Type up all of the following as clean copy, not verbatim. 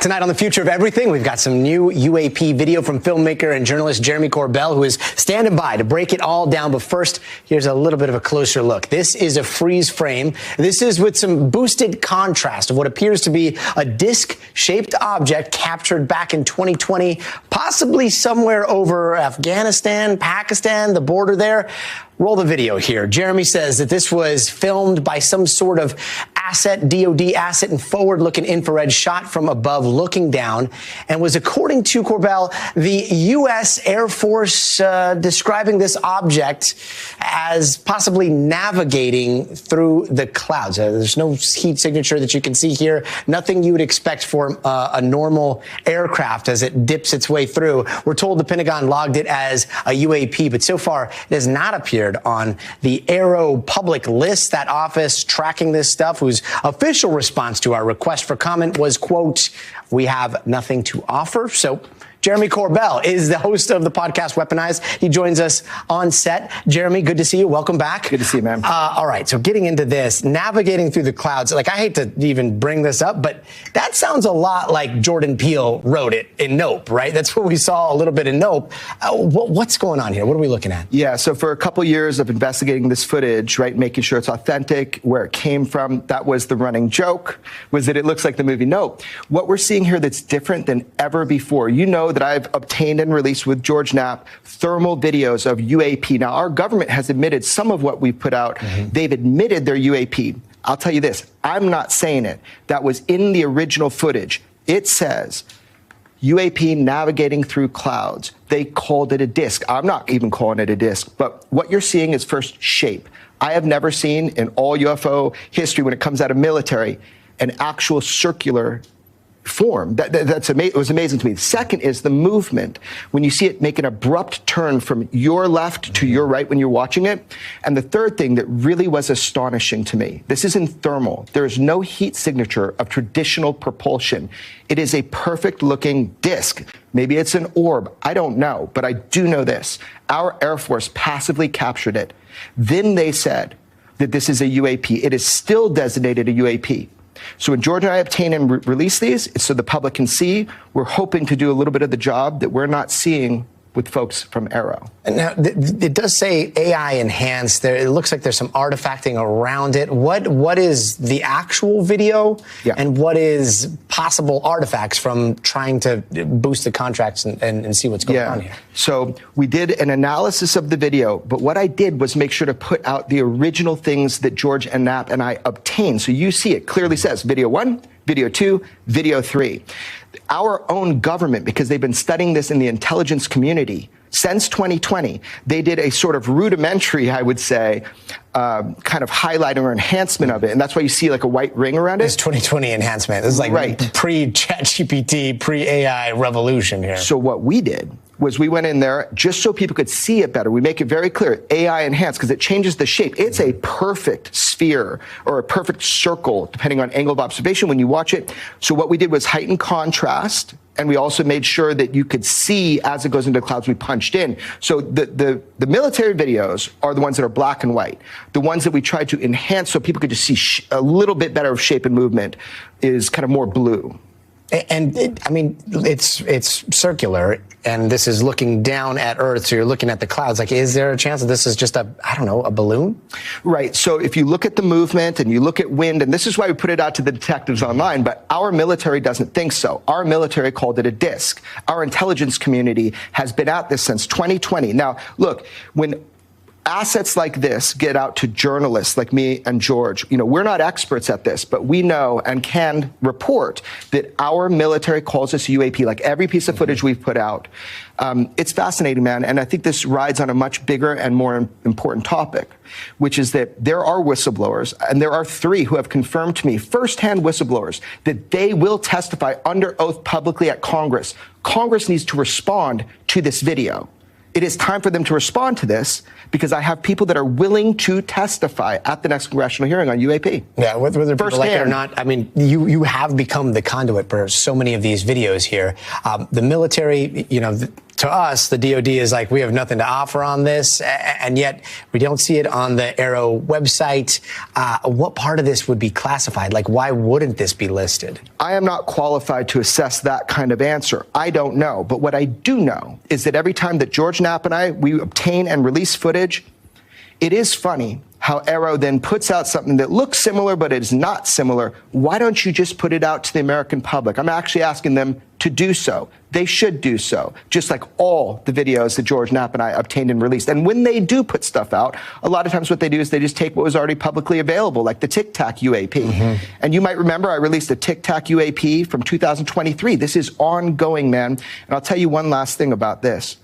Tonight on The Future of Everything, we've got some new UAP video from filmmaker and journalist Jeremy Corbell, who is standing by to break it all down. But first, here's a little bit of a closer look. This is a freeze frame. This is with some boosted contrast of what appears to be a disc-shaped object captured back in 2020, possibly somewhere over Afghanistan, Pakistan, the border there. Roll the video here. Jeremy says that this was filmed by some sort of asset, DOD asset, and forward-looking infrared shot from above looking down, and was, according to Corbell, the U.S. Air Force describing this object as possibly navigating through the clouds. There's no heat signature that you can see here. Nothing you would expect for a normal aircraft as it dips its way through. We're told the Pentagon logged it as a UAP, but so far it has not appeared on the Aero public list. That office tracking this stuff, whose official response to our request for comment was, quote, "We have nothing to offer." So Jeremy Corbell is the host of the podcast Weaponized. He joins us on set. Jeremy, good to see you. Welcome back. Good to see you, man. All right, so getting into this, navigating through the clouds, like, I hate to even bring this up, but that sounds a lot like Jordan Peele wrote it in Nope, right? That's what we saw a little bit in Nope. What's going on here? What are we looking at? Yeah, so for a couple years of investigating this footage, right, making sure it's authentic, where it came from, that was the running joke, was that it looks like the movie Nope. What we're seeing here that's different than ever before, you know that I've obtained and released with George Knapp thermal videos of UAP. Now, our government has admitted some of what we've put out. They've admitted their UAP. I'll tell you this, I'm not saying it. That was in the original footage. It says UAP navigating through clouds. They called it a disc. I'm not even calling it a disc, but what you're seeing is first shape. I have never seen in all UFO history, when it comes out of military, an actual circular form. It was amazing to me. The second is the movement. When you see it make an abrupt turn from your left to your right when you're watching it. And the third thing that really was astonishing to me, this is in thermal. There is no heat signature of traditional propulsion. It is a perfect looking disc. Maybe it's an orb. I don't know, but I do know this. Our Air Force passively captured it. Then they said that this is a UAP. It is still designated a UAP. So when George and I obtain and release these, it's so the public can see. We're hoping to do a little bit of the job that we're not seeing with folks from Aero. And now, it does say AI enhanced. There, it looks like there's some artifacting around it. What is the actual video, and what is possible artifacts from trying to boost the contracts and see what's going on here? So we did an analysis of the video, but what I did was make sure to put out the original things that George and Knapp and I obtained. So you see it clearly says video 1, video 2, video 3. Our own government, because they've been studying this in the intelligence community since 2020, they did a sort of rudimentary, I would say, kind of highlighting or enhancement of it. And that's why you see like a white ring around it. This 2020 enhancement. This is like pre-ChatGPT, pre-AI revolution here. So what we did was we went in there just so people could see it better. We make it very clear, AI enhanced, because it changes the shape. It's a perfect sphere or a perfect circle, depending on angle of observation when you watch it. So what we did was heighten contrast, and we also made sure that you could see as it goes into the clouds. We punched in. So the military videos are the ones that are black and white. The ones that we tried to enhance so people could just see a little bit better of shape and movement is kind of more blue. And I mean, it's circular, and this is looking down at Earth, so you're looking at the clouds. Like, is there a chance that this is just a balloon? Right. So if you look at the movement and you look at wind, and this is why we put it out to the detectives online, but our military doesn't think so. Our military called it a disc. Our intelligence community has been at this since 2020. Now, look, when assets like this get out to journalists like me and George, we're not experts at this, but we know and can report that our military calls this UAP, like every piece of footage we've put out. It's fascinating, man. And I think this rides on a much bigger and more important topic, which is that there are whistleblowers, and there are 3 who have confirmed to me, firsthand whistleblowers, that they will testify under oath publicly at Congress. Congress needs to respond to this video. It is time for them to respond to this, because I have people that are willing to testify at the next congressional hearing on UAP. Yeah, whether people like it or not, I mean, you have become the conduit for so many of these videos here. The military, To us, the DOD is like, we have nothing to offer on this, and yet we don't see it on the Arrow website. What part of this would be classified? Like, why wouldn't this be listed? I am not qualified to assess that kind of answer. I don't know. But what I do know is that every time that George Knapp and I, we obtain and release footage, it is funny how Arrow then puts out something that looks similar, but it is not similar. Why don't you just put it out to the American public? I'm actually asking them to do so. They should do so, just like all the videos that George Knapp and I obtained and released. And when they do put stuff out, a lot of times what they do is they just take what was already publicly available, like the Tic Tac UAP. And you might remember I released a Tic Tac UAP from 2023. This is ongoing, man. And I'll tell you one last thing about this.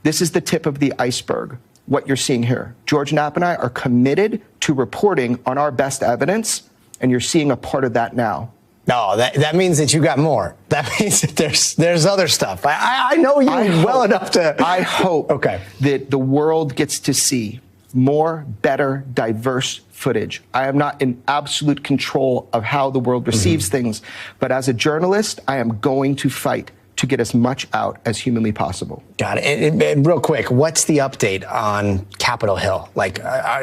This is the tip of the iceberg. What you're seeing here. George Knapp and I are committed to reporting on our best evidence, and you're seeing a part of that now. No, that means that you got more. That means that there's other stuff. I know you well enough to... I hope that the world gets to see more, better, diverse footage. I am not in absolute control of how the world receives things, but as a journalist, I am going to fight to get as much out as humanly possible. Got it. And real quick, what's the update on Capitol Hill? Like,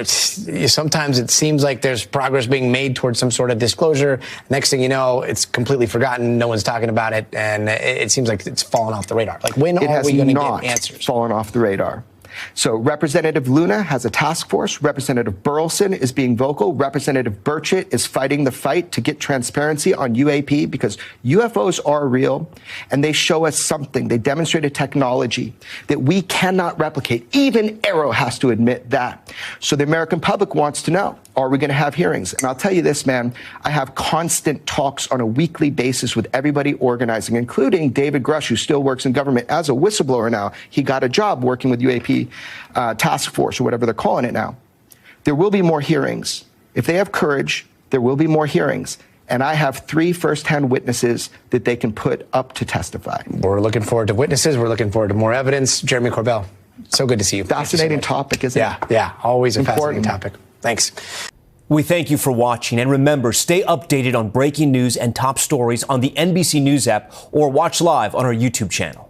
sometimes it seems like there's progress being made towards some sort of disclosure. Next thing you know, it's completely forgotten. No one's talking about it, and it seems like it's fallen off the radar. Like, when are we going to get answers? It has not fallen off the radar. So Representative Luna has a task force. Representative Burleson is being vocal. Representative Burchett is fighting the fight to get transparency on UAP because UFOs are real and they show us something. They demonstrate a technology that we cannot replicate. Even Arrow has to admit that. So the American public wants to know, are we going to have hearings? And I'll tell you this, man, I have constant talks on a weekly basis with everybody organizing, including David Grush, who still works in government as a whistleblower now. He got a job working with UAP task force or whatever they're calling it now. There will be more hearings. If they have courage, there will be more hearings. And I have 3 firsthand witnesses that they can put up to testify. We're looking forward to witnesses. We're looking forward to more evidence. Jeremy Corbell, so good to see you. Fascinating topic, isn't it? Yeah, always a fascinating topic. Thanks. We thank you for watching. And remember, stay updated on breaking news and top stories on the NBC News app or watch live on our YouTube channel.